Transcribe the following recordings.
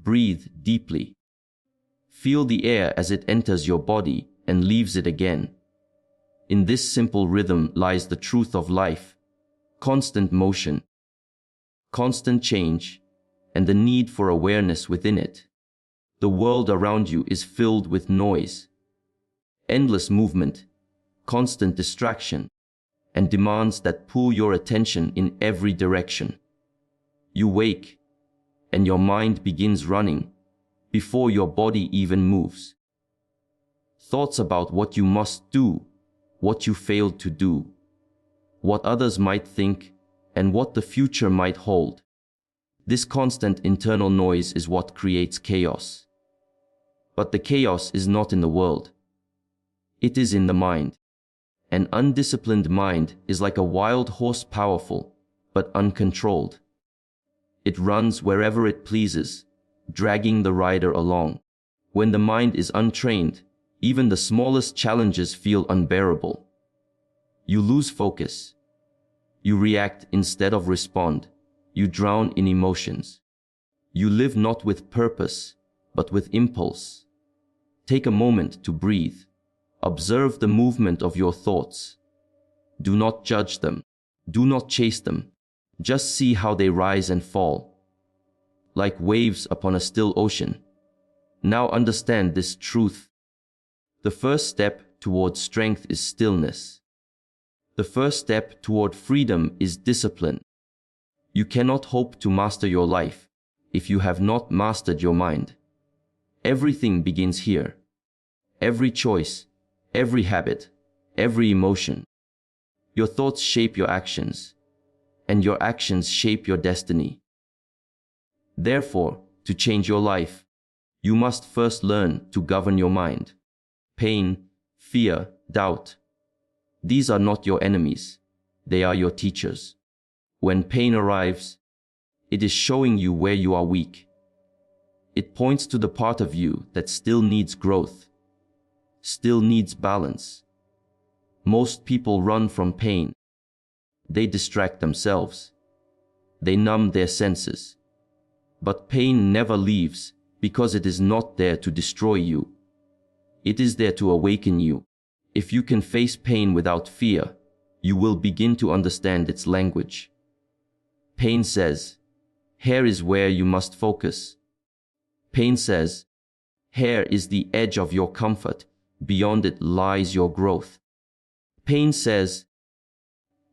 Breathe deeply. Feel the air as it enters your body and leaves it again. In this simple rhythm lies the truth of life: constant motion, constant change, and the need for awareness within it. The world around you is filled with noise, endless movement, constant distraction, and demands that pull your attention in every direction. You wake, and your mind begins running before your body even moves. Thoughts about what you must do, what you failed to do, what others might think, and what the future might hold. This constant internal noise is what creates chaos. But the chaos is not in the world. It is in the mind. An undisciplined mind is like a wild horse, powerful, but uncontrolled. It runs wherever it pleases, dragging the rider along. When the mind is untrained, even the smallest challenges feel unbearable. You lose focus. You react instead of respond. You drown in emotions. You live not with purpose, but with impulse. Take a moment to breathe. Observe the movement of your thoughts. Do not judge them. Do not chase them. Just see how they rise and fall, like waves upon a still ocean. Now understand this truth. The first step toward strength is stillness. The first step toward freedom is discipline. You cannot hope to master your life if you have not mastered your mind. Everything begins here. Every choice, every habit, every emotion. Your thoughts shape your actions, and your actions shape your destiny. Therefore, to change your life, you must first learn to govern your mind. Pain, fear, doubt. These are not your enemies. They are your teachers. When pain arrives, it is showing you where you are weak. It points to the part of you that still needs growth, still needs balance. Most people run from pain. They distract themselves. They numb their senses. But pain never leaves because it is not there to destroy you. It is there to awaken you. If you can face pain without fear, you will begin to understand its language. Pain says, "Here is where you must focus." Pain says, "Here is the edge of your comfort. Beyond it lies your growth." Pain says,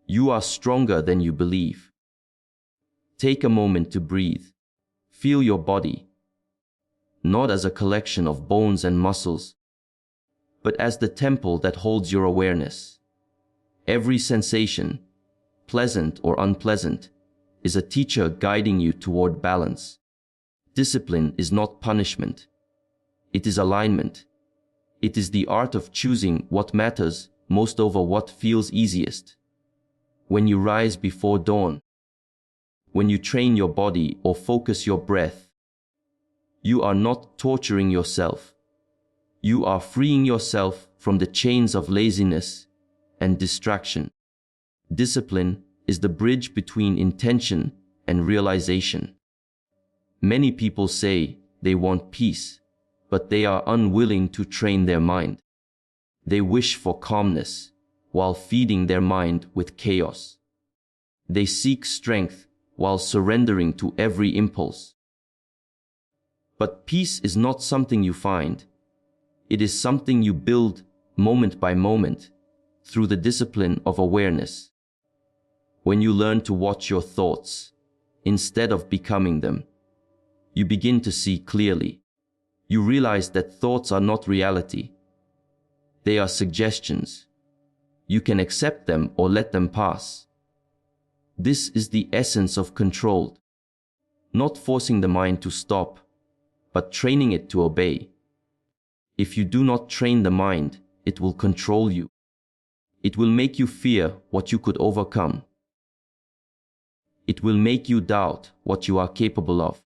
"You are stronger than you believe." Take a moment to breathe. Feel your body, not as a collection of bones and muscles, but as the temple that holds your awareness. Every sensation, pleasant or unpleasant, is a teacher guiding you toward balance. Discipline is not punishment. It is alignment. It is the art of choosing what matters most over what feels easiest. When you rise before dawn, when you train your body or focus your breath, you are not torturing yourself. You are freeing yourself from the chains of laziness and distraction. Discipline is the bridge between intention and realization. Many people say they want peace, but they are unwilling to train their mind. They wish for calmness while feeding their mind with chaos. They seek strength while surrendering to every impulse. But peace is not something you find. It is something you build moment by moment through the discipline of awareness. When you learn to watch your thoughts instead of becoming them, you begin to see clearly. You realize that thoughts are not reality. They are suggestions. You can accept them or let them pass. This is the essence of control. Not forcing the mind to stop, but training it to obey. If you do not train the mind, it will control you. It will make you fear what you could overcome. It will make you doubt what you are capable of.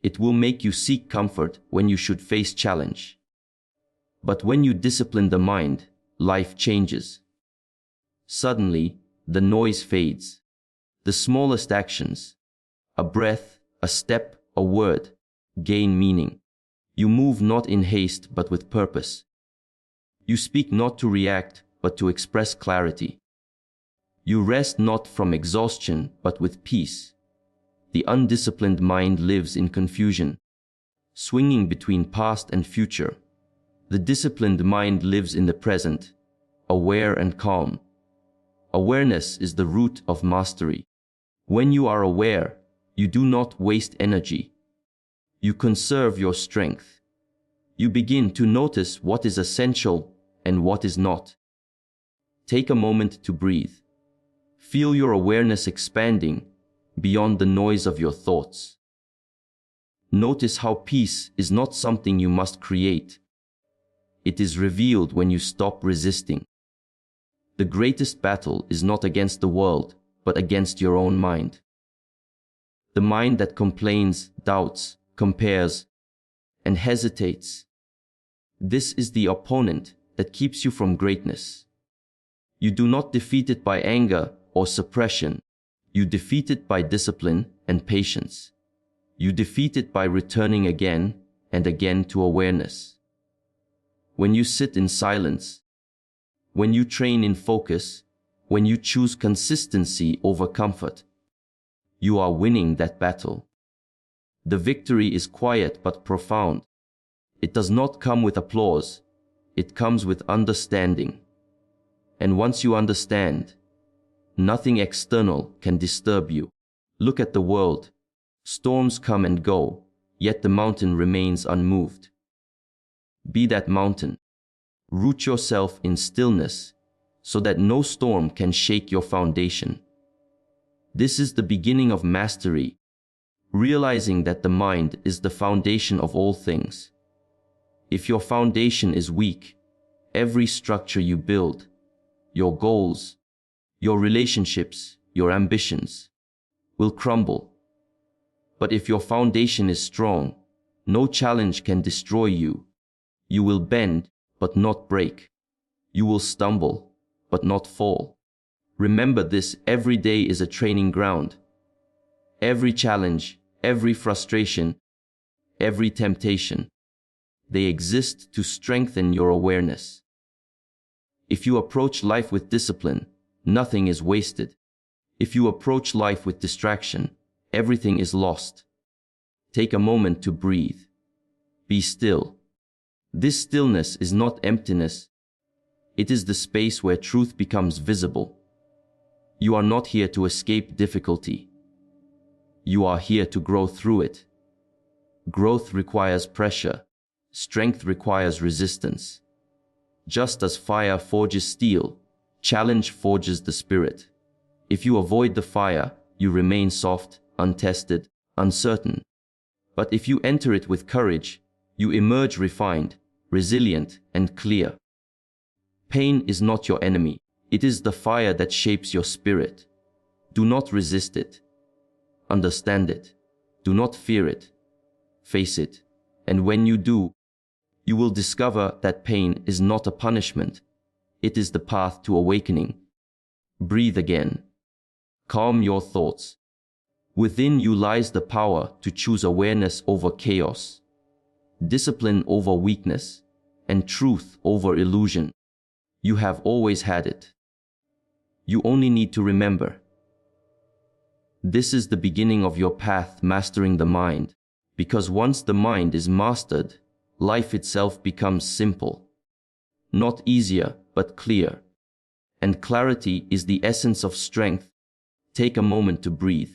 It will make you seek comfort when you should face challenge. But when you discipline the mind, life changes. Suddenly, the noise fades. The smallest actions, a breath, a step, a word, gain meaning. You move not in haste but with purpose. You speak not to react but to express clarity. You rest not from exhaustion but with peace. The undisciplined mind lives in confusion, swinging between past and future. The disciplined mind lives in the present, aware and calm. Awareness is the root of mastery. When you are aware, you do not waste energy. You conserve your strength. You begin to notice what is essential and what is not. Take a moment to breathe. Feel your awareness expanding beyond the noise of your thoughts. Notice how peace is not something you must create. It is revealed when you stop resisting. The greatest battle is not against the world, but against your own mind. The mind that complains, doubts, compares, and hesitates. This is the opponent that keeps you from greatness. You do not defeat it by anger or suppression. You defeat it by discipline and patience. You defeat it by returning again and again to awareness. When you sit in silence, when you train in focus, when you choose consistency over comfort, you are winning that battle. The victory is quiet but profound. It does not come with applause. It comes with understanding. And once you understand, nothing external can disturb you. Look at the world. Storms come and go, yet the mountain remains unmoved. Be that mountain. Root yourself in stillness so that no storm can shake your foundation. This is the beginning of mastery, realizing that the mind is the foundation of all things. If your foundation is weak, every structure you build, your goals, your relationships, your ambitions, will crumble. But if your foundation is strong, no challenge can destroy you. You will bend, but not break. You will stumble, but not fall. Remember this: every day is a training ground. Every challenge, every frustration, every temptation, they exist to strengthen your awareness. If you approach life with discipline, nothing is wasted. If you approach life with distraction, everything is lost. Take a moment to breathe. Be still. This stillness is not emptiness. It is the space where truth becomes visible. You are not here to escape difficulty. You are here to grow through it. Growth requires pressure. Strength requires resistance. Just as fire forges steel, challenge forges the spirit. If you avoid the fire, you remain soft, untested, uncertain. But if you enter it with courage, you emerge refined, resilient, and clear. Pain is not your enemy. It is the fire that shapes your spirit. Do not resist it. Understand it. Do not fear it. Face it. And when you do, you will discover that pain is not a punishment. It is the path to awakening. Breathe again. Calm your thoughts. Within you lies the power to choose awareness over chaos, discipline over weakness, and truth over illusion. You have always had it. You only need to remember. This is the beginning of your path mastering the mind, because once the mind is mastered, life itself becomes simple. Not easier, but clear. And clarity is the essence of strength. Take a moment to breathe.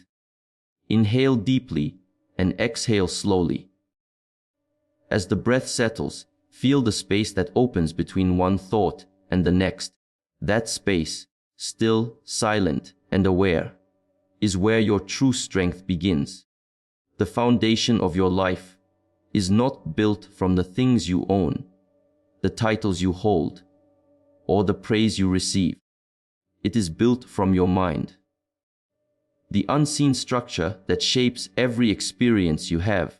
Inhale deeply and exhale slowly. As the breath settles, feel the space that opens between one thought and the next. That space, still, silent, and aware, is where your true strength begins. The foundation of your life is not built from the things you own, the titles you hold, or the praise you receive. It is built from your mind. The unseen structure that shapes every experience you have.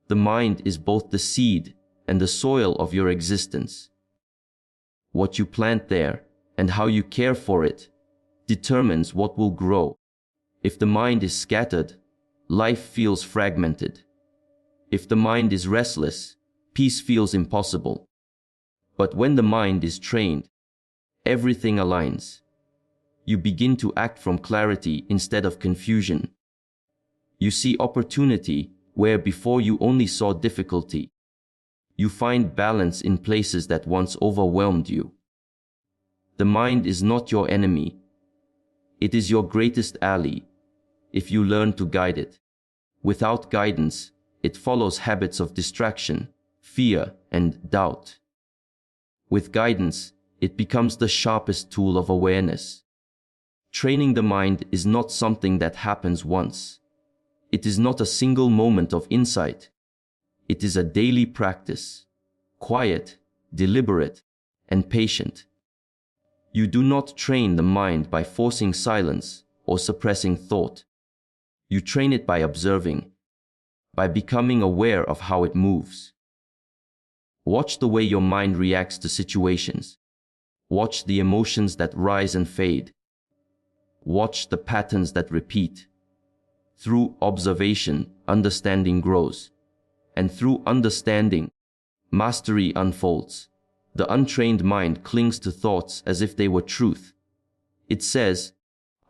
The mind is both the seed and the soil of your existence. What you plant there and how you care for it determines what will grow. If the mind is scattered, life feels fragmented. If the mind is restless, peace feels impossible. But when the mind is trained, everything aligns. You begin to act from clarity instead of confusion. You see opportunity where before you only saw difficulty. You find balance in places that once overwhelmed you. The mind is not your enemy. It is your greatest ally, if you learn to guide it. Without guidance, it follows habits of distraction, fear, and doubt. With guidance, it becomes the sharpest tool of awareness. Training the mind is not something that happens once. It is not a single moment of insight. It is a daily practice, quiet, deliberate, and patient. You do not train the mind by forcing silence or suppressing thought. You train it by observing, by becoming aware of how it moves. Watch the way your mind reacts to situations. Watch the emotions that rise and fade. Watch the patterns that repeat. Through observation, understanding grows. And through understanding, mastery unfolds. The untrained mind clings to thoughts as if they were truth. It says,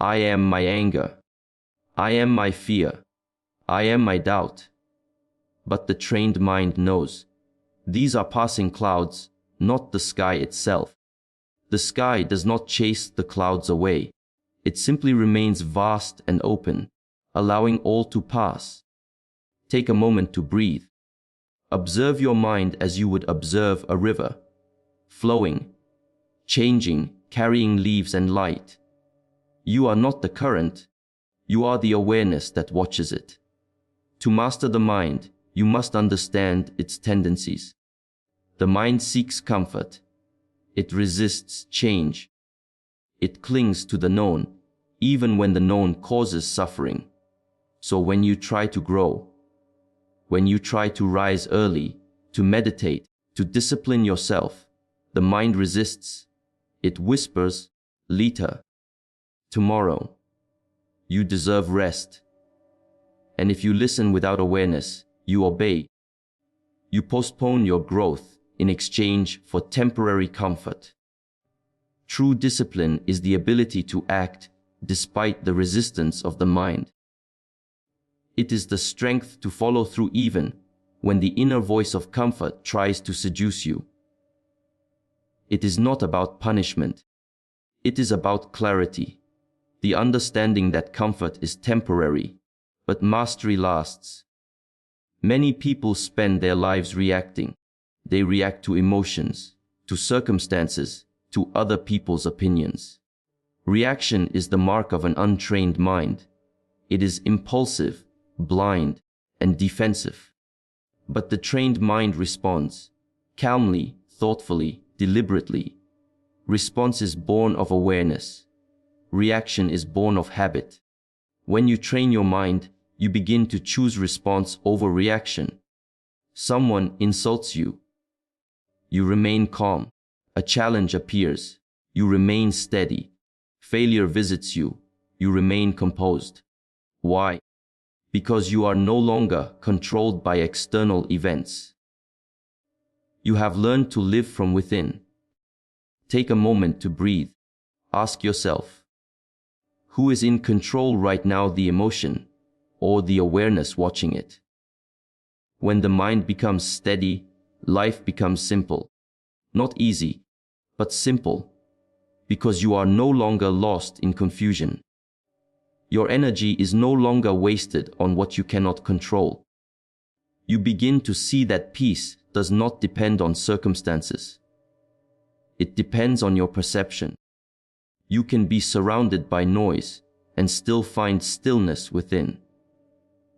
I am my anger. I am my fear. I am my doubt. But the trained mind knows, these are passing clouds, not the sky itself. The sky does not chase the clouds away. It simply remains vast and open, allowing all to pass. Take a moment to breathe. Observe your mind as you would observe a river, flowing, changing, carrying leaves and light. You are not the current, you are the awareness that watches it. To master the mind, you must understand its tendencies. The mind seeks comfort. It resists change. It clings to the known, even when the known causes suffering. So when you try to grow, when you try to rise early, to meditate, to discipline yourself, the mind resists. It whispers, later, tomorrow. You deserve rest. And if you listen without awareness, you obey. You postpone your growth in exchange for temporary comfort. True discipline is the ability to act despite the resistance of the mind. It is the strength to follow through even when the inner voice of comfort tries to seduce you. It is not about punishment. It is about clarity, the understanding that comfort is temporary, but mastery lasts. Many people spend their lives reacting. They react to emotions, to circumstances, to other people's opinions. Reaction is the mark of an untrained mind. It is impulsive, blind, and defensive. But the trained mind responds, calmly, thoughtfully, deliberately. Response is born of awareness. Reaction is born of habit. When you train your mind, you begin to choose response over reaction. Someone insults you. You remain calm. A challenge appears. You remain steady. Failure visits you. You remain composed. Why? Because you are no longer controlled by external events. You have learned to live from within. Take a moment to breathe. Ask yourself, who is in control right now, the emotion or the awareness watching it? When the mind becomes steady, life becomes simple. Not easy, but simple, because you are no longer lost in confusion. Your energy is no longer wasted on what you cannot control. You begin to see that peace does not depend on circumstances. It depends on your perception. You can be surrounded by noise and still find stillness within.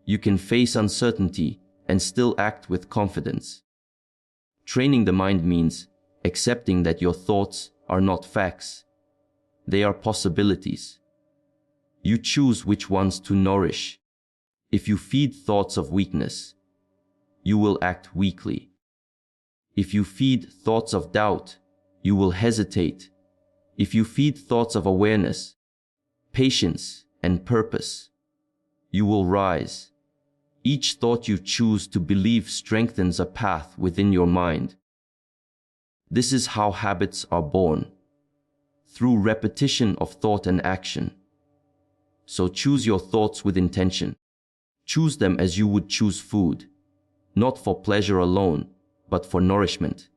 You can face uncertainty and still act with confidence. Training the mind means accepting that your thoughts are not facts. They are possibilities. You choose which ones to nourish. If you feed thoughts of weakness, you will act weakly. If you feed thoughts of doubt, you will hesitate. If you feed thoughts of awareness, patience, and purpose, you will rise. Each thought you choose to believe strengthens a path within your mind. This is how habits are born, through repetition of thought and action. So choose your thoughts with intention. Choose them as you would choose food, not for pleasure alone, but for nourishment.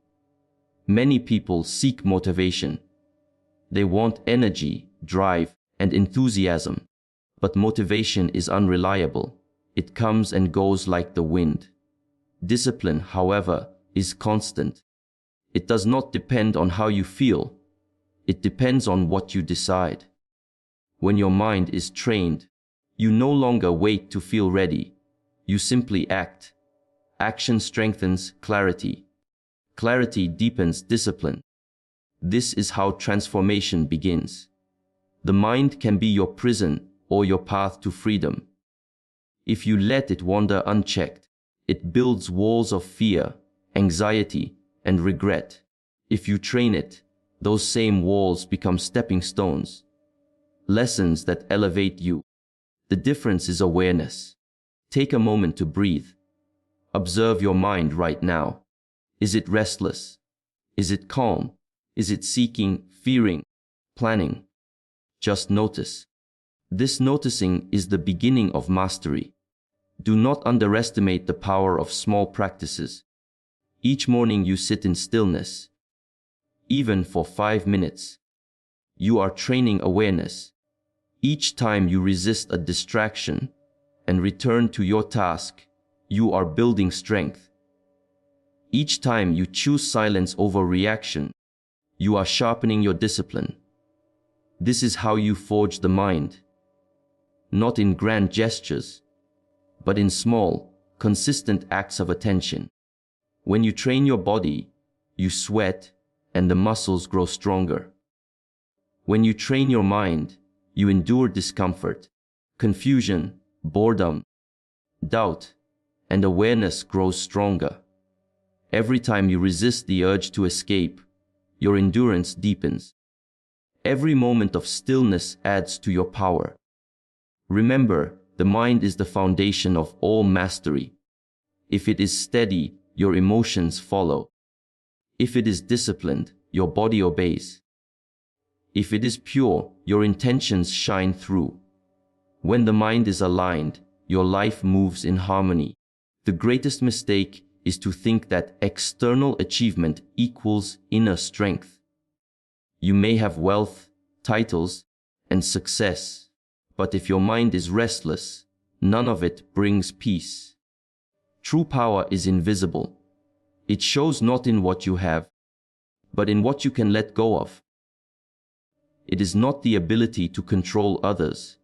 Many people seek motivation. They want energy, drive, and enthusiasm, but motivation is unreliable. It comes and goes like the wind. Discipline, however, is constant. It does not depend on how you feel. It depends on what you decide. When your mind is trained, you no longer wait to feel ready. You simply act. Action strengthens clarity. Clarity deepens discipline. This is how transformation begins. The mind can be your prison or your path to freedom. If you let it wander unchecked, it builds walls of fear, anxiety, and regret. If you train it, those same walls become stepping stones, lessons that elevate you. The difference is awareness. Take a moment to breathe. Observe your mind right now. Is it restless? Is it calm? Is it seeking, fearing, planning? Just notice. This noticing is the beginning of mastery. Do not underestimate the power of small practices. Each morning you sit in stillness, even for 5 minutes. You are training awareness. Each time you resist a distraction and return to your task, you are building strength. Each time you choose silence over reaction, you are sharpening your discipline. This is how you forge the mind. Not in grand gestures, but in small, consistent acts of attention. When you train your body, you sweat and the muscles grow stronger. When you train your mind, you endure discomfort, confusion, boredom, doubt, and awareness grows stronger. Every time you resist the urge to escape, your endurance deepens. Every moment of stillness adds to your power. Remember, the mind is the foundation of all mastery. If it is steady, your emotions follow. If it is disciplined, your body obeys. If it is pure, your intentions shine through. When the mind is aligned, your life moves in harmony. The greatest mistake is to think that external achievement equals inner strength. You may have wealth, titles, and success, but if your mind is restless, none of it brings peace. True power is invisible. It shows not in what you have, but in what you can let go of. It is not the ability to control others,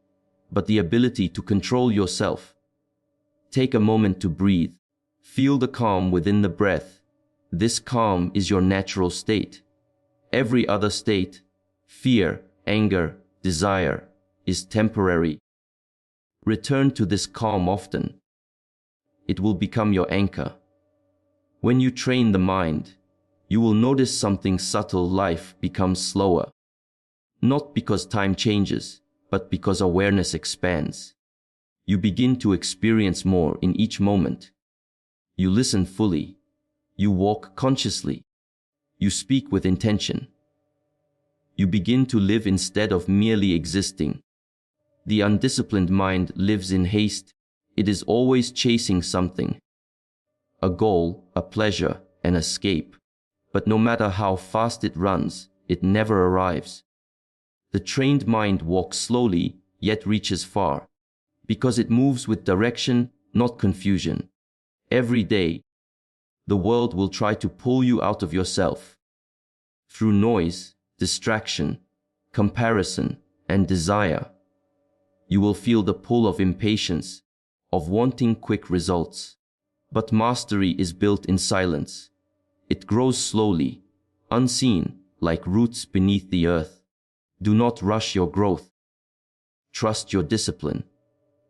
but the ability to control yourself. Take a moment to breathe. Feel the calm within the breath. This calm is your natural state. Every other state, fear, anger, desire, is temporary. Return to this calm often. It will become your anchor. When you train the mind, you will notice something subtle. Life becomes slower. Not because time changes, but because awareness expands. You begin to experience more in each moment. You listen fully. You walk consciously. You speak with intention. You begin to live instead of merely existing. The undisciplined mind lives in haste. It is always chasing something. A goal, a pleasure, an escape. But no matter how fast it runs, it never arrives. The trained mind walks slowly, yet reaches far, because it moves with direction, not confusion. Every day, the world will try to pull you out of yourself. Through noise, distraction, comparison, and desire, you will feel the pull of impatience, of wanting quick results. But mastery is built in silence. It grows slowly, unseen, like roots beneath the earth. Do not rush your growth. Trust your discipline.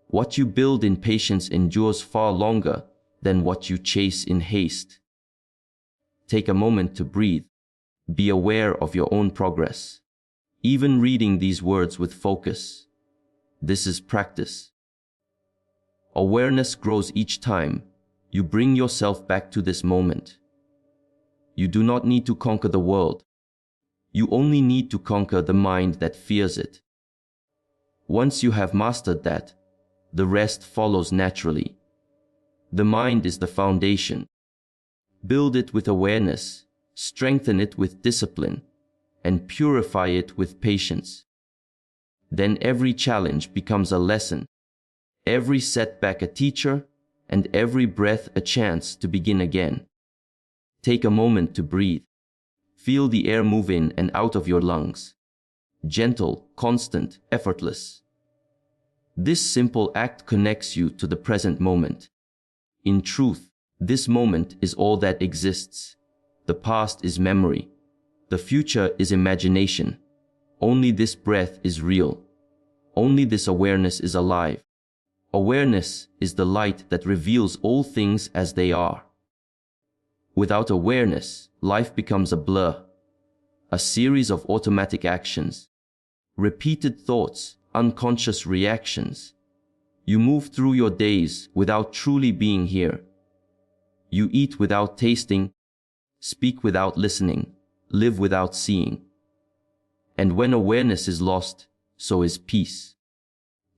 What you build in patience endures far longer than what you chase in haste. Take a moment to breathe. Be aware of your own progress. Even reading these words with focus. This is practice. Awareness grows each time you bring yourself back to this moment. You do not need to conquer the world. You only need to conquer the mind that fears it. Once you have mastered that, the rest follows naturally. The mind is the foundation. Build it with awareness, strengthen it with discipline, and purify it with patience. Then every challenge becomes a lesson, every setback a teacher, and every breath a chance to begin again. Take a moment to breathe. Feel the air move in and out of your lungs. Gentle, constant, effortless. This simple act connects you to the present moment. In truth, this moment is all that exists. The past is memory. The future is imagination. Only this breath is real. Only this awareness is alive. Awareness is the light that reveals all things as they are. Without awareness, life becomes a blur, a series of automatic actions, repeated thoughts, unconscious reactions. You move through your days without truly being here. You eat without tasting, speak without listening, live without seeing. And when awareness is lost, so is peace.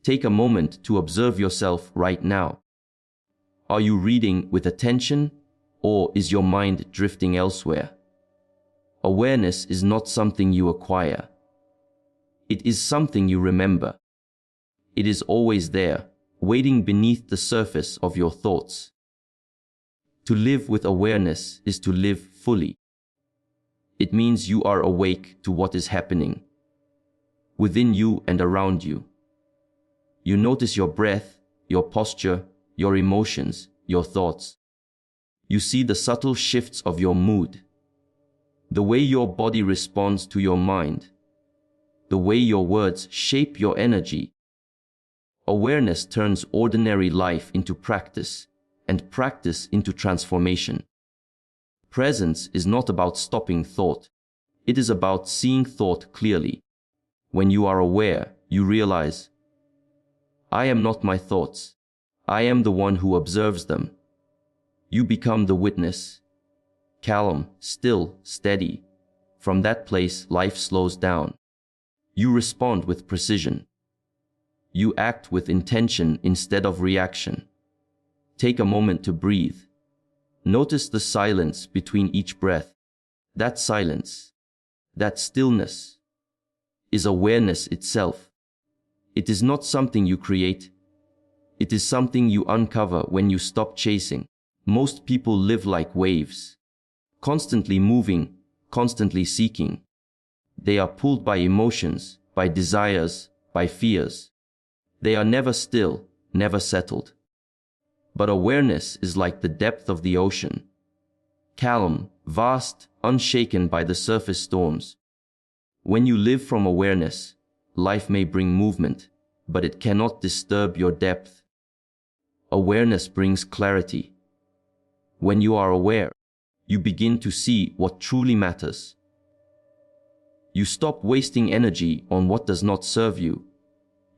Take a moment to observe yourself right now. Are you reading with attention, or is your mind drifting elsewhere? Awareness is not something you acquire. It is something you remember. It is always there, waiting beneath the surface of your thoughts. To live with awareness is to live fully. It means you are awake to what is happening within you and around you. You notice your breath, your posture, your emotions, your thoughts. You see the subtle shifts of your mood, the way your body responds to your mind, the way your words shape your energy. Awareness turns ordinary life into practice, and practice into transformation. Presence is not about stopping thought. It is about seeing thought clearly. When you are aware, you realize, I am not my thoughts. I am the one who observes them. You become the witness. Calm, still, steady. From that place, life slows down. You respond with precision. You act with intention instead of reaction. Take a moment to breathe. Notice the silence between each breath. That silence, that stillness, is awareness itself. It is not something you create. It is something you uncover when you stop chasing. Most people live like waves, constantly moving, constantly seeking. They are pulled by emotions, by desires, by fears. They are never still, never settled. But awareness is like the depth of the ocean, calm, vast, unshaken by the surface storms. When you live from awareness, life may bring movement, but it cannot disturb your depth. Awareness brings clarity. When you are aware, you begin to see what truly matters. You stop wasting energy on what does not serve you.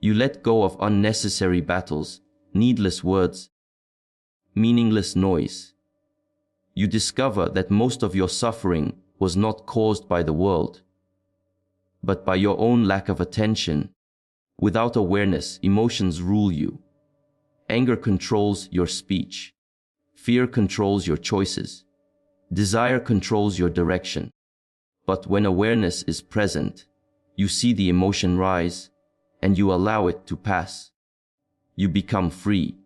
You let go of unnecessary battles, needless words, meaningless noise. You discover that most of your suffering was not caused by the world, but by your own lack of attention. Without awareness, emotions rule you. Anger controls your speech. Fear controls your choices. Desire controls your direction. But when awareness is present, you see the emotion rise, and you allow it to pass. You become free.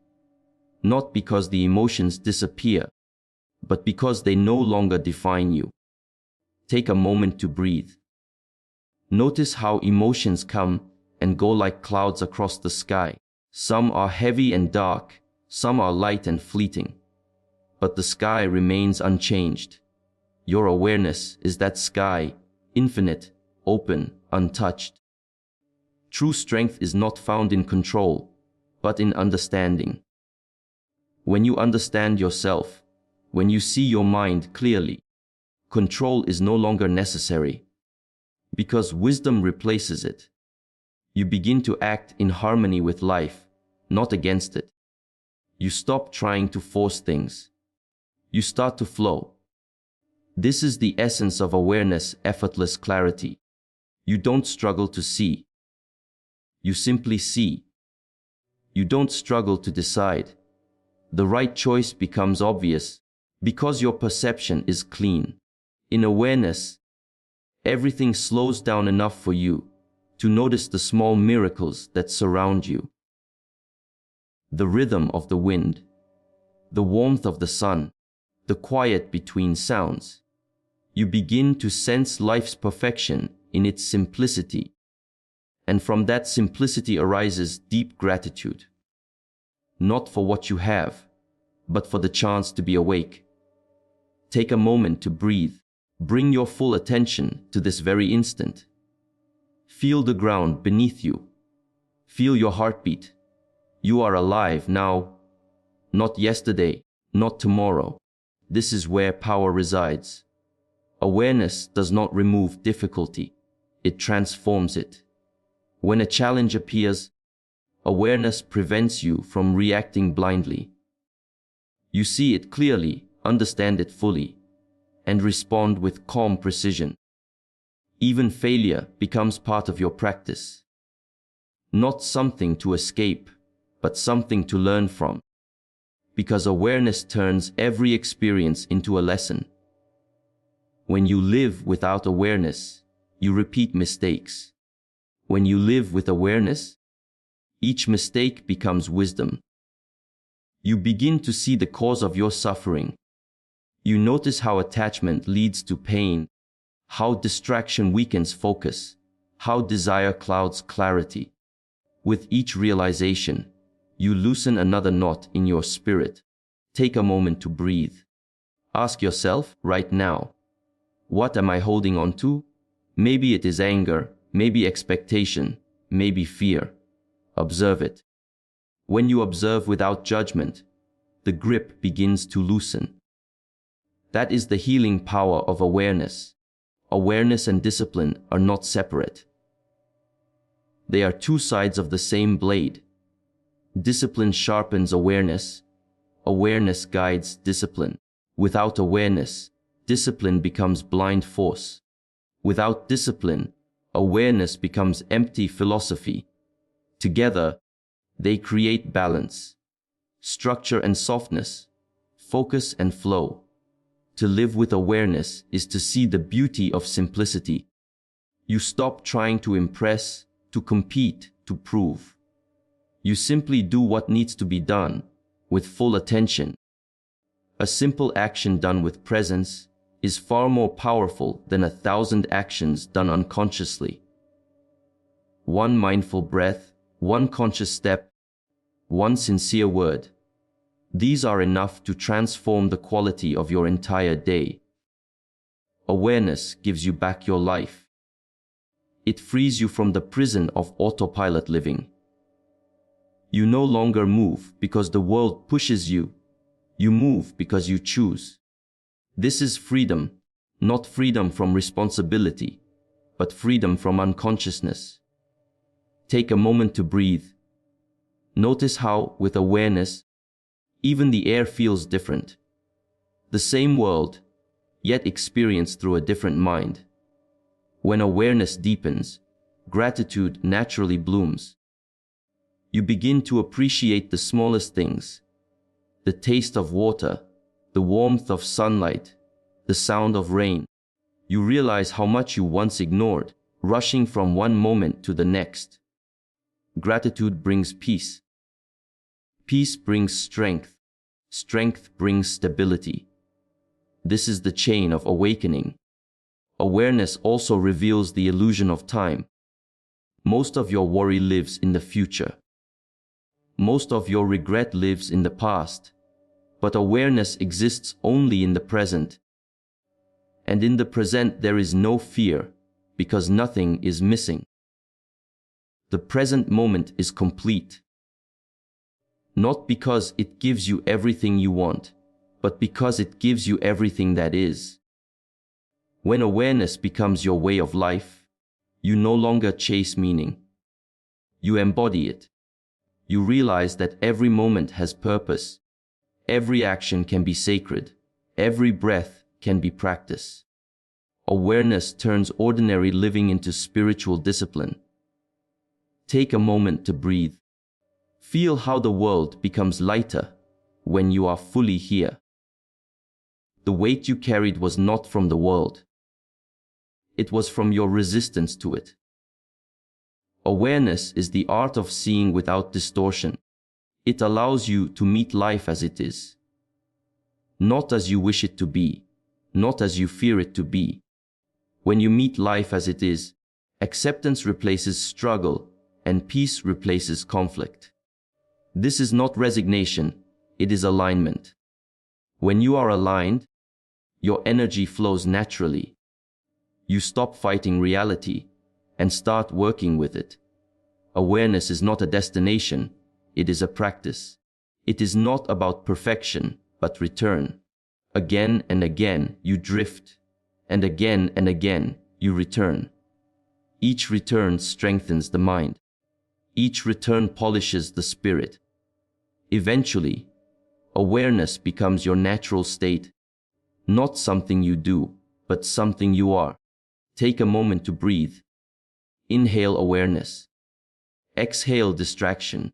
Not because the emotions disappear, but because they no longer define you. Take a moment to breathe. Notice how emotions come and go like clouds across the sky. Some are heavy and dark, some are light and fleeting. But the sky remains unchanged. Your awareness is that sky, infinite, open, untouched. True strength is not found in control, but in understanding. When you understand yourself, when you see your mind clearly, control is no longer necessary, because wisdom replaces it. You begin to act in harmony with life, not against it. You stop trying to force things. You start to flow. This is the essence of awareness, effortless clarity. You don't struggle to see. You simply see. You don't struggle to decide. The right choice becomes obvious because your perception is clean. In awareness, everything slows down enough for you to notice the small miracles that surround you. The rhythm of the wind, the warmth of the sun, the quiet between sounds. You begin to sense life's perfection in its simplicity. And from that simplicity arises deep gratitude. Not for what you have, but for the chance to be awake. Take a moment to breathe. Bring your full attention to this very instant. Feel the ground beneath you. Feel your heartbeat. You are alive now, not yesterday, not tomorrow. This is where power resides. Awareness does not remove difficulty. It transforms it. When a challenge appears, awareness prevents you from reacting blindly. You see it clearly, understand it fully, and respond with calm precision. Even failure becomes part of your practice. Not something to escape, but something to learn from. Because awareness turns every experience into a lesson. When you live without awareness, you repeat mistakes. When you live with awareness, each mistake becomes wisdom. You begin to see the cause of your suffering. You notice how attachment leads to pain, how distraction weakens focus, how desire clouds clarity. With each realization, you loosen another knot in your spirit. Take a moment to breathe. Ask yourself right now, what am I holding on to? Maybe it is anger, maybe expectation, maybe fear. Observe it. When you observe without judgment, the grip begins to loosen. That is the healing power of awareness. Awareness and discipline are not separate. They are two sides of the same blade. Discipline sharpens awareness. Awareness guides discipline. Without awareness, discipline becomes blind force. Without discipline, awareness becomes empty philosophy. Together, they create balance, structure and softness, focus and flow. To live with awareness is to see the beauty of simplicity. You stop trying to impress, to compete, to prove. You simply do what needs to be done, with full attention. A simple action done with presence is far more powerful than 1,000 actions done unconsciously. One mindful breath, one conscious step, one sincere word. These are enough to transform the quality of your entire day. Awareness gives you back your life. It frees you from the prison of autopilot living. You no longer move because the world pushes you. You move because you choose. This is freedom, not freedom from responsibility, but freedom from unconsciousness. Take a moment to breathe. Notice how, with awareness, even the air feels different. The same world, yet experienced through a different mind. When awareness deepens, gratitude naturally blooms. You begin to appreciate the smallest things, the taste of water, the warmth of sunlight, the sound of rain. You realize how much you once ignored, rushing from one moment to the next. Gratitude brings peace. Peace brings strength. Strength brings stability. This is the chain of awakening. Awareness also reveals the illusion of time. Most of your worry lives in the future. Most of your regret lives in the past. But awareness exists only in the present. And in the present there is no fear, because nothing is missing. The present moment is complete. Not because it gives you everything you want, but because it gives you everything that is. When awareness becomes your way of life, you no longer chase meaning. You embody it. You realize that every moment has purpose. Every action can be sacred. Every breath can be practice. Awareness turns ordinary living into spiritual discipline. Take a moment to breathe. Feel how the world becomes lighter when you are fully here. The weight you carried was not from the world. It was from your resistance to it. Awareness is the art of seeing without distortion. It allows you to meet life as it is. Not as you wish it to be, not as you fear it to be. When you meet life as it is, acceptance replaces struggle and peace replaces conflict. This is not resignation, it is alignment. When you are aligned, your energy flows naturally. You stop fighting reality and start working with it. Awareness is not a destination, it is a practice. It is not about perfection, but return. Again and again you drift, and again you return. Each return strengthens the mind. Each return polishes the spirit. Eventually, awareness becomes your natural state, not something you do, but something you are. Take a moment to breathe. Inhale awareness. Exhale distraction.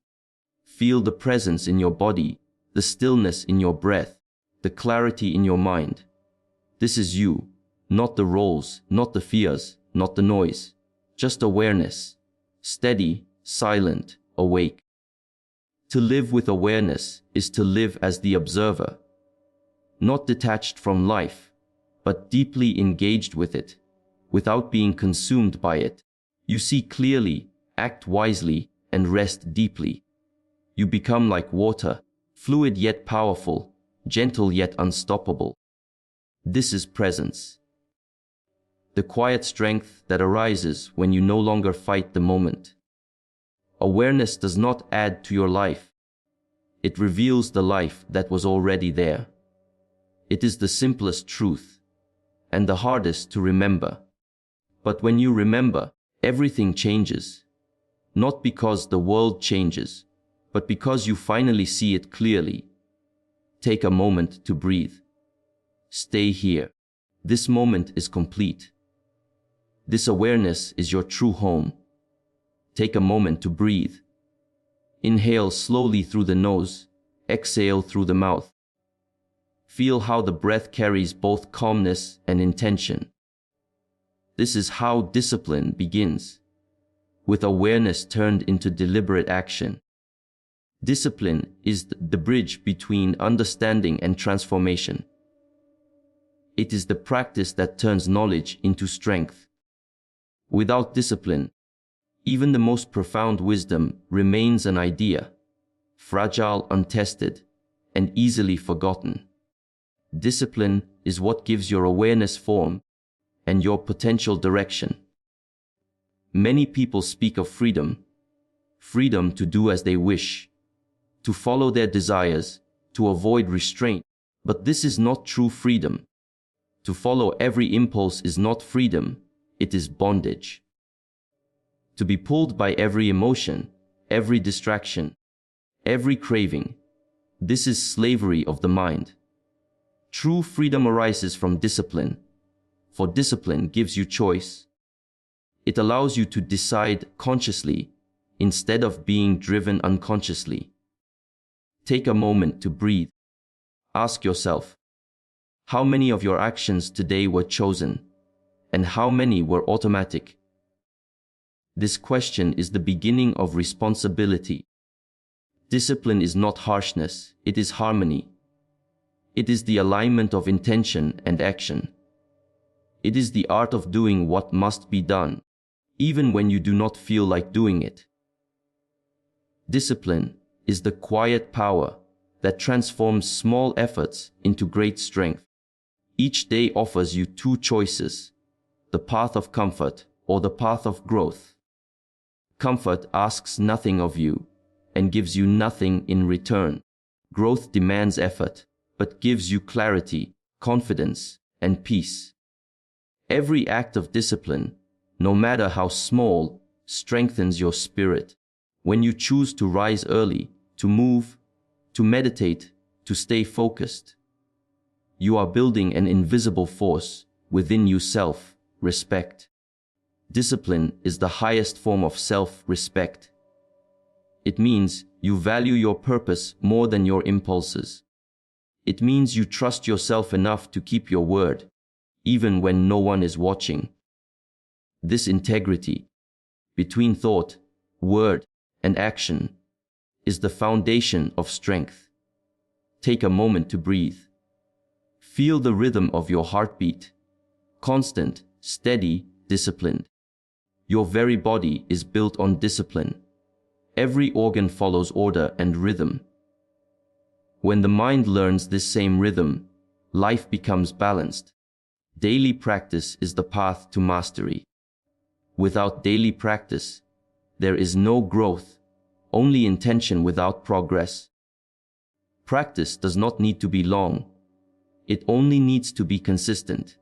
Feel the presence in your body, the stillness in your breath, the clarity in your mind. This is you, not the roles, not the fears, not the noise, just awareness, steady, silent, awake. To live with awareness is to live as the observer, not detached from life, but deeply engaged with it, without being consumed by it. You see clearly, act wisely, and rest deeply. You become like water, fluid yet powerful, gentle yet unstoppable. This is presence. The quiet strength that arises when you no longer fight the moment. Awareness does not add to your life. It reveals the life that was already there. It is the simplest truth, and the hardest to remember. But when you remember, everything changes. Not because the world changes, but because you finally see it clearly. Take a moment to breathe. Stay here. This moment is complete. This awareness is your true home. Take a moment to breathe. Inhale slowly through the nose, exhale through the mouth. Feel how the breath carries both calmness and intention. This is how discipline begins, with awareness turned into deliberate action. Discipline is the bridge between understanding and transformation. It is the practice that turns knowledge into strength. Without discipline, even the most profound wisdom remains an idea, fragile, untested, and easily forgotten. Discipline is what gives your awareness form and your potential direction. Many people speak of freedom, freedom to do as they wish, to follow their desires, to avoid restraint. But this is not true freedom. To follow every impulse is not freedom, it is bondage. To be pulled by every emotion, every distraction, every craving, this is slavery of the mind. True freedom arises from discipline, for discipline gives you choice. It allows you to decide consciously instead of being driven unconsciously. Take a moment to breathe. Ask yourself, how many of your actions today were chosen, and how many were automatic? This question is the beginning of responsibility. Discipline is not harshness, it is harmony. It is the alignment of intention and action. It is the art of doing what must be done, even when you do not feel like doing it. Discipline is the quiet power that transforms small efforts into great strength. Each day offers you two choices, the path of comfort or the path of growth. Comfort asks nothing of you and gives you nothing in return. Growth demands effort, but gives you clarity, confidence, and peace. Every act of discipline, no matter how small, strengthens your spirit. When you choose to rise early, to move, to meditate, to stay focused, you are building an invisible force within you, self-respect. Discipline is the highest form of self-respect. It means you value your purpose more than your impulses. It means you trust yourself enough to keep your word, even when no one is watching. This integrity between thought, word, and action is the foundation of strength. Take a moment to breathe. Feel the rhythm of your heartbeat. Constant, steady, disciplined. Your very body is built on discipline. Every organ follows order and rhythm. When the mind learns this same rhythm, life becomes balanced. Daily practice is the path to mastery. Without daily practice, there is no growth, only intention without progress. Practice does not need to be long. It only needs to be consistent.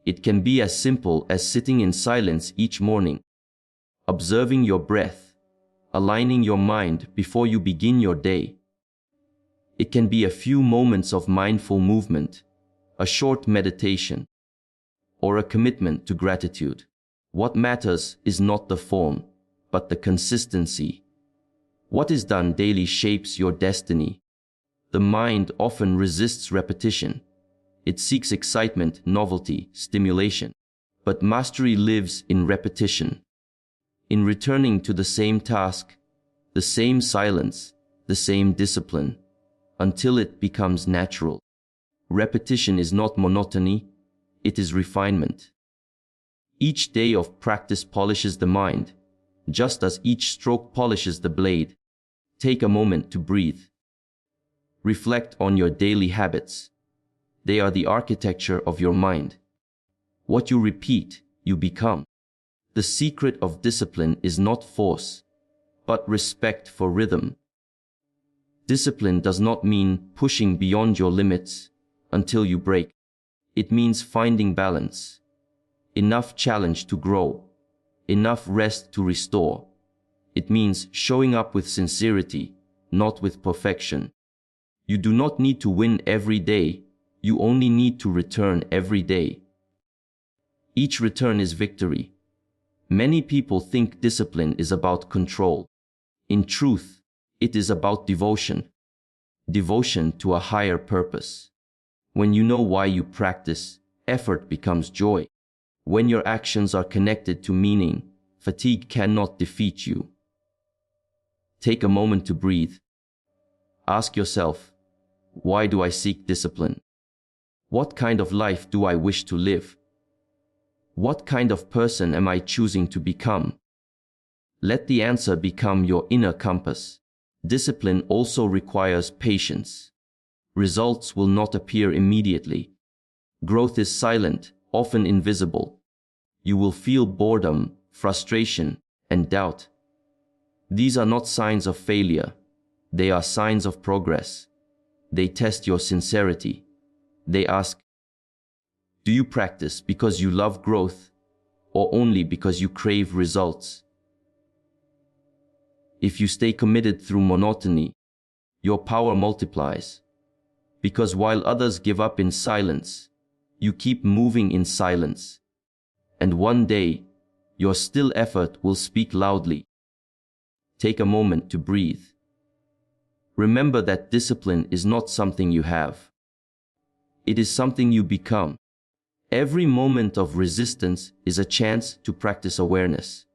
It can be as simple as sitting in silence each morning, observing your breath, aligning your mind before you begin your day. It can be a few moments of mindful movement, a short meditation, or a commitment to gratitude. What matters is not the form, but the consistency. What is done daily shapes your destiny. The mind often resists repetition. It seeks excitement, novelty, stimulation. But mastery lives in repetition. In returning to the same task, the same silence, the same discipline, until it becomes natural. Repetition is not monotony, it is refinement. Each day of practice polishes the mind, just as each stroke polishes the blade. Take a moment to breathe. Reflect on your daily habits. They are the architecture of your mind. What you repeat, you become. The secret of discipline is not force, but respect for rhythm. Discipline does not mean pushing beyond your limits until you break. It means finding balance. Enough challenge to grow. Enough rest to restore. It means showing up with sincerity, not with perfection. You do not need to win every day. You only need to return every day. Each return is victory. Many people think discipline is about control. In truth, it is about devotion. Devotion to a higher purpose. When you know why you practice, effort becomes joy. When your actions are connected to meaning, fatigue cannot defeat you. Take a moment to breathe. Ask yourself, why do I seek discipline? What kind of life do I wish to live? What kind of person am I choosing to become? Let the answer become your inner compass. Discipline also requires patience. Results will not appear immediately. Growth is silent, often invisible. You will feel boredom, frustration, and doubt. These are not signs of failure. They are signs of progress. They test your sincerity. They ask, do you practice because you love growth, or only because you crave results? If you stay committed through monotony, your power multiplies. Because while others give up in silence, you keep moving in silence. And one day, your still effort will speak loudly. Take a moment to breathe. Remember that discipline is not something you have. It is something you become. Every moment of resistance is a chance to practice awareness.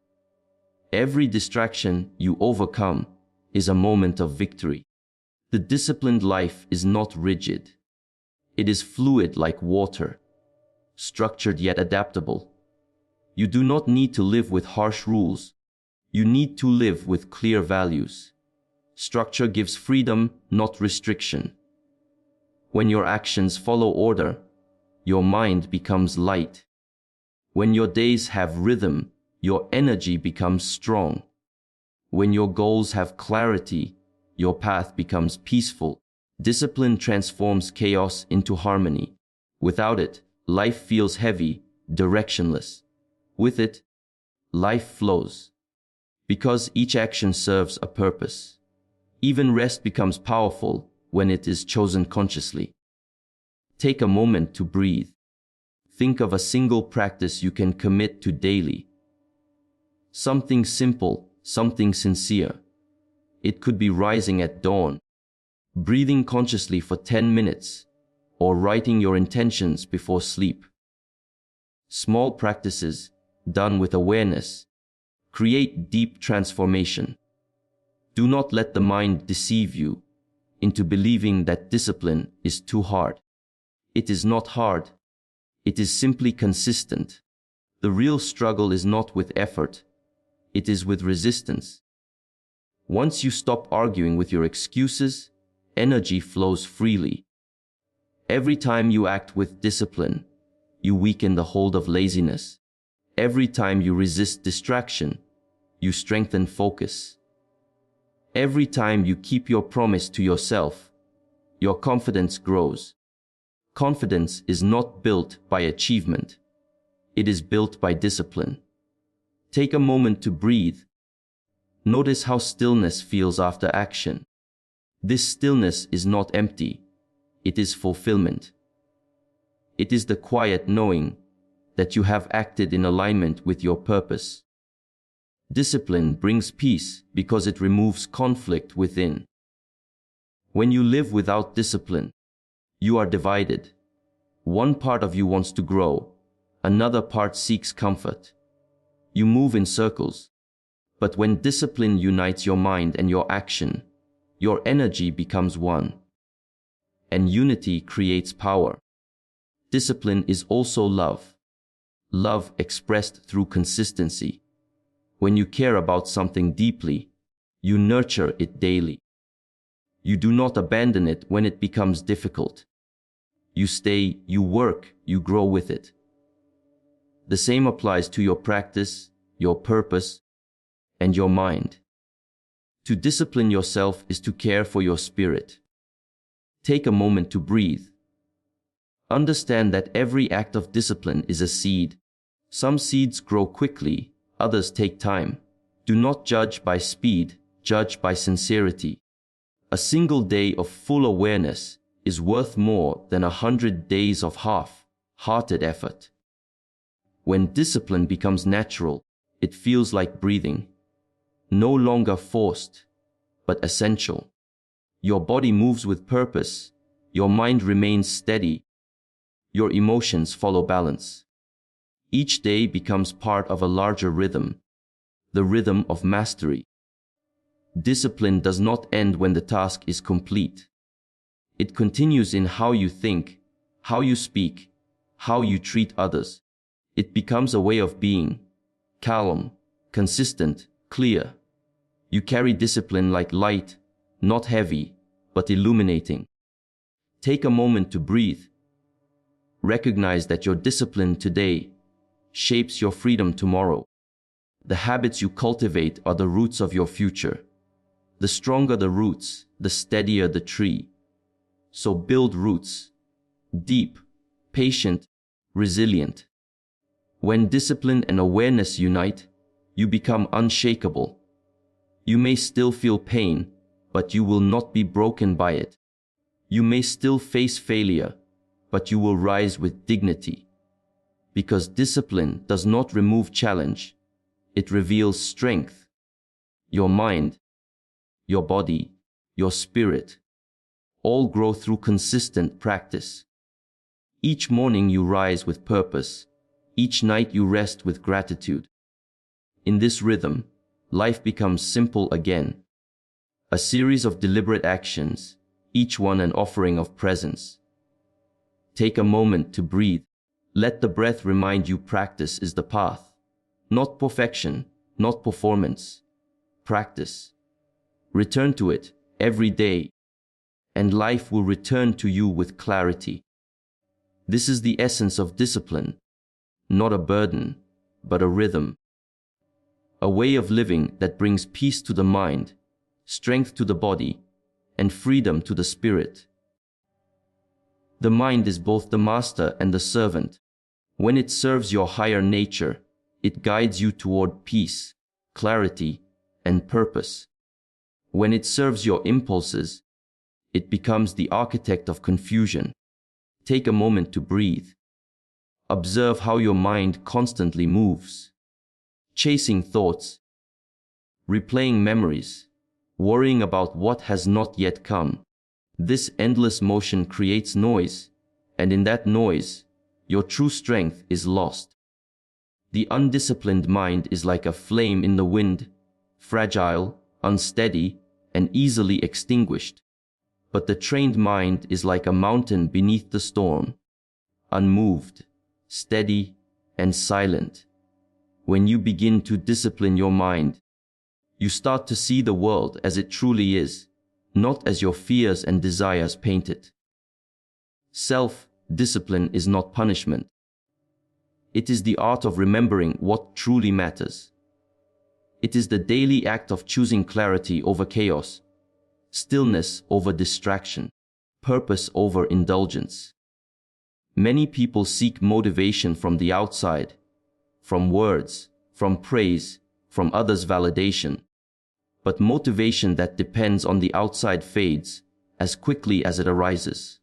Every distraction you overcome is a moment of victory. The disciplined life is not rigid. It is fluid like water, structured yet adaptable. You do not need to live with harsh rules. You need to live with clear values. Structure gives freedom, not restriction. When your actions follow order, your mind becomes light. When your days have rhythm, your energy becomes strong. When your goals have clarity, your path becomes peaceful. Discipline transforms chaos into harmony. Without it, life feels heavy, directionless. With it, life flows. because each action serves a purpose. Even rest becomes powerful when it is chosen consciously. Take a moment to breathe. Think of a single practice you can commit to daily. Something simple, something sincere. It could be rising at dawn, breathing consciously for 10 minutes, or writing your intentions before sleep. Small practices, done with awareness, create deep transformation. Do not let the mind deceive you into believing that discipline is too hard. It is not hard. It is simply consistent. The real struggle is not with effort. It is with resistance. Once you stop arguing with your excuses, energy flows freely. Every time you act with discipline, you weaken the hold of laziness. Every time you resist distraction, you strengthen focus. Every time you keep your promise to yourself, your confidence grows. Confidence is not built by achievement. It is built by discipline. Take a moment to breathe. Notice how stillness feels after action. This stillness is not empty. It is fulfillment. It is the quiet knowing that you have acted in alignment with your purpose. Discipline brings peace because it removes conflict within. When you live without discipline, you are divided. One part of you wants to grow, another part seeks comfort. You move in circles. But when discipline unites your mind and your action, your energy becomes one. And unity creates power. Discipline is also love. Love expressed through consistency. When you care about something deeply, you nurture it daily. You do not abandon it when it becomes difficult. You stay, you work, you grow with it. The same applies to your practice, your purpose, and your mind. To discipline yourself is to care for your spirit. Take a moment to breathe. Understand that every act of discipline is a seed. Some seeds grow quickly, others take time. Do not judge by speed, judge by sincerity. A single day of full awareness is worth more than 100 days of half-hearted effort. When discipline becomes natural, it feels like breathing. No longer forced, but essential. Your body moves with purpose. Your mind remains steady. Your emotions follow balance. Each day becomes part of a larger rhythm, the rhythm of mastery. Discipline does not end when the task is complete. It continues in how you think, how you speak, how you treat others. It becomes a way of being, calm, consistent, clear. You carry discipline like light, not heavy, but illuminating. Take a moment to breathe. Recognize that your discipline today shapes your freedom tomorrow. The habits you cultivate are the roots of your future. The stronger the roots, the steadier the tree. So build roots, deep, patient, resilient. When discipline and awareness unite, you become unshakable. You may still feel pain, but you will not be broken by it. You may still face failure, but you will rise with dignity. Because discipline does not remove challenge, it reveals strength. Your mind, your body, your spirit, all grow through consistent practice. Each morning you rise with purpose. Each night you rest with gratitude. In this rhythm, life becomes simple again. A series of deliberate actions, each one an offering of presence. Take a moment to breathe. Let the breath remind you practice is the path. Not perfection, not performance. Practice. Return to it every day, and life will return to you with clarity. This is the essence of discipline, not a burden, but a rhythm. A way of living that brings peace to the mind, strength to the body, and freedom to the spirit. The mind is both the master and the servant. When it serves your higher nature, it guides you toward peace, clarity, and purpose. When it serves your impulses, it becomes the architect of confusion. Take a moment to breathe. Observe how your mind constantly moves, chasing thoughts, replaying memories, worrying about what has not yet come. This endless motion creates noise, and in that noise, your true strength is lost. The undisciplined mind is like a flame in the wind, fragile, unsteady, and easily extinguished. But the trained mind is like a mountain beneath the storm, unmoved, steady, and silent. When you begin to discipline your mind, you start to see the world as it truly is, not as your fears and desires paint it. Self-discipline is not punishment. It is the art of remembering what truly matters. It is the daily act of choosing clarity over chaos, stillness over distraction, purpose over indulgence. Many people seek motivation from the outside, from words, from praise, from others' validation. But motivation that depends on the outside fades as quickly as it arises.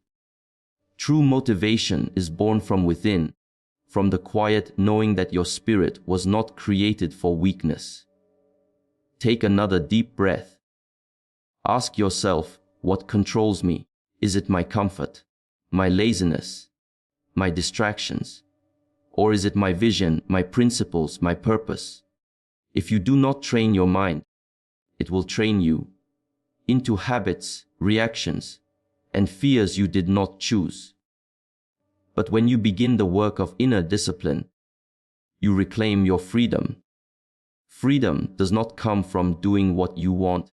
True motivation is born from within, from the quiet knowing that your spirit was not created for weakness. Take another deep breath. Ask yourself, what controls me? Is it my comfort, my laziness, my distractions? Or is it my vision, my principles, my purpose? If you do not train your mind, it will train you into habits, reactions, and fears you did not choose. But when you begin the work of inner discipline, you reclaim your freedom. Freedom does not come from doing what you want.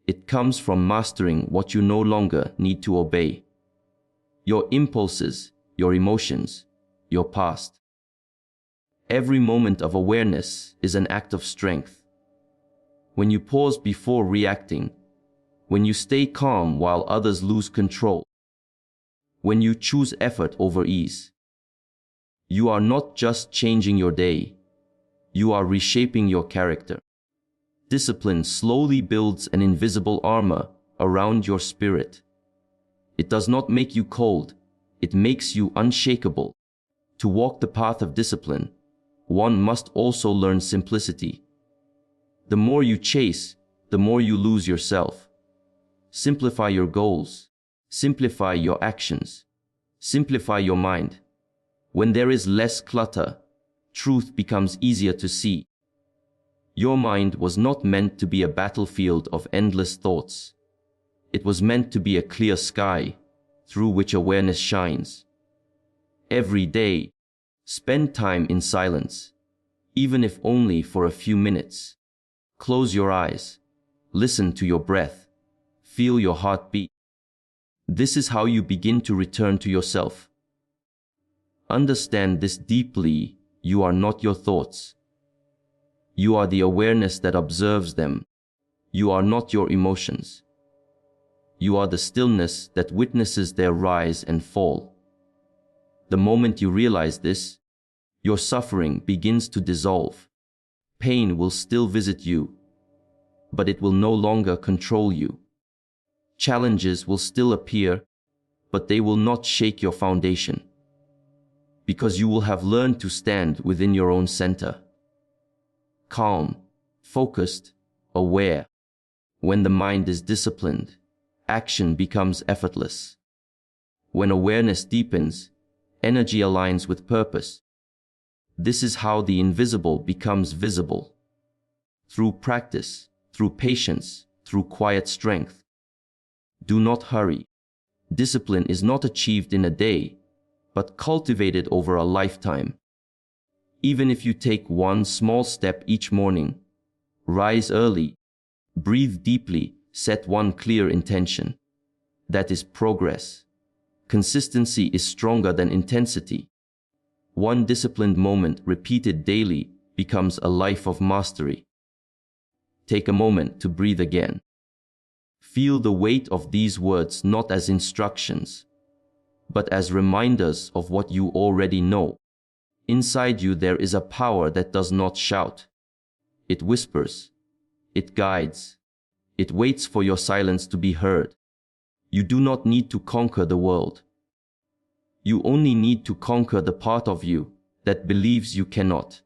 It comes from mastering what you no longer need to obey. Your impulses, your emotions, your past. Every moment of awareness is an act of strength. When you pause before reacting, when you stay calm while others lose control, when you choose effort over ease, you are not just changing your day, you are reshaping your character. Discipline slowly builds an invisible armor around your spirit. It does not make you cold, it makes you unshakable. To walk the path of discipline, one must also learn simplicity. The more you chase, the more you lose yourself. Simplify your goals. Simplify your actions. Simplify your mind. When there is less clutter, truth becomes easier to see. Your mind was not meant to be a battlefield of endless thoughts. It was meant to be a clear sky through which awareness shines. Every day, spend time in silence, even if only for a few minutes. Close your eyes, listen to your breath, feel your heart beat. This is how you begin to return to yourself. Understand this deeply, you are not your thoughts. You are the awareness that observes them. You are not your emotions. You are the stillness that witnesses their rise and fall. The moment you realize this, your suffering begins to dissolve. Pain will still visit you, but it will no longer control you. Challenges will still appear, but they will not shake your foundation, because you will have learned to stand within your own center. Calm, focused, aware. When the mind is disciplined, action becomes effortless. When awareness deepens, energy aligns with purpose. This is how the invisible becomes visible. Through practice, through patience, through quiet strength. Do not hurry. Discipline is not achieved in a day, but cultivated over a lifetime. Even if you take one small step each morning, rise early, breathe deeply, set one clear intention. That is progress. Consistency is stronger than intensity. One disciplined moment repeated daily becomes a life of mastery. Take a moment to breathe again. Feel the weight of these words not as instructions, but as reminders of what you already know. Inside you there is a power that does not shout. It whispers. It guides. It waits for your silence to be heard. You do not need to conquer the world. You only need to conquer the part of you that believes you cannot.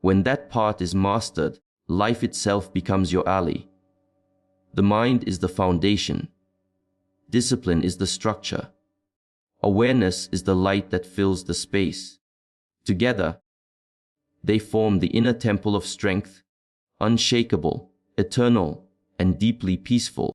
When that part is mastered, life itself becomes your ally. The mind is the foundation. Discipline is the structure. Awareness is the light that fills the space. Together, they form the inner temple of strength, unshakable, eternal, and deeply peaceful.